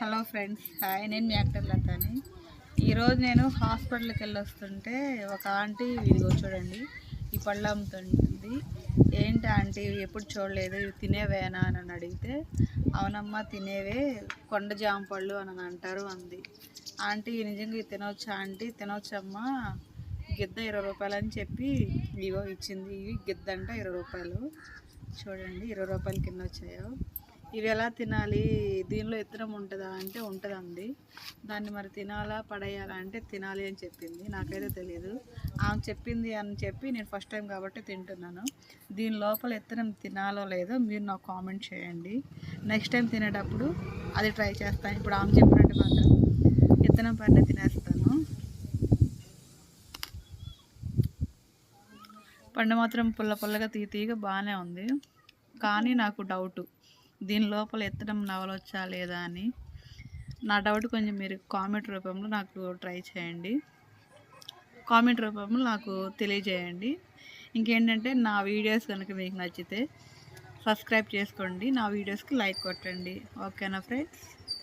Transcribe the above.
Hello friends, hi. నేను మీ actor లతాని. ఈరోజు నేను హాస్పిటల్కి వెళ్ళొస్తుంటే ఒక ఆంటీ ఇదిగో చూడండి ఈ పళ్ళు అమ్ముతుంది. ఏంటి ఆంటీ ఎప్పుడు చూడలేదు, ఇవి తినేవేనా అని అడిగితే అవునమ్మా తినేవే, కొండ జామ పళ్ళు అని అంటారు అంది. ఆంటీ నిజంగా ఇవి తినవచ్చా ఆంటీ? తినవచ్చమ్మా, గిద్ద 20 రూపాయలు అని చెప్పి ఇగో ఇచ్చింది. ఇవి గిద్ద అంట 20 రూపాయలు. చూడండి 20 రూపాయలు కింద వచ్చాయో. ఇవి ఎలా తినాలి, దీనిలో ఇత్తనం ఉంటుందా అంటే ఉంటుందండి. దాన్ని మరి తినాలా పడేయాలా అంటే తినాలి అని చెప్పింది. నాకైతే తెలియదు, ఆమె చెప్పింది అని చెప్పి నేను ఫస్ట్ టైం కాబట్టి తింటున్నాను. దీని లోపల ఇత్తనం తినాలో లేదో మీరు నాకు కామెంట్ చేయండి. నెక్స్ట్ టైం తినేటప్పుడు అది ట్రై చేస్తాను. ఇప్పుడు ఆమె చెప్పినట్టు మాత్రం ఇత్తనం పైన తినేస్తాను. పండు మాత్రం పుల్ల పుల్లగా తీయగా బాగానే ఉంది. కానీ నాకు డౌటు, దీని లోపల ఎత్తడం నవలొచ్చా లేదా అని. నా డౌట్ కొంచెం మీరు కామెంట్ రూపంలో నాకు ట్రై చేయండి, కామెంట్ రూపంలో నాకు తెలియజేయండి. ఇంకేంటంటే నా వీడియోస్ కనుక మీకు నచ్చితే సబ్స్క్రైబ్ చేసుకోండి, నా వీడియోస్కి లైక్ కొట్టండి. ఓకేనా ఫ్రెండ్స్?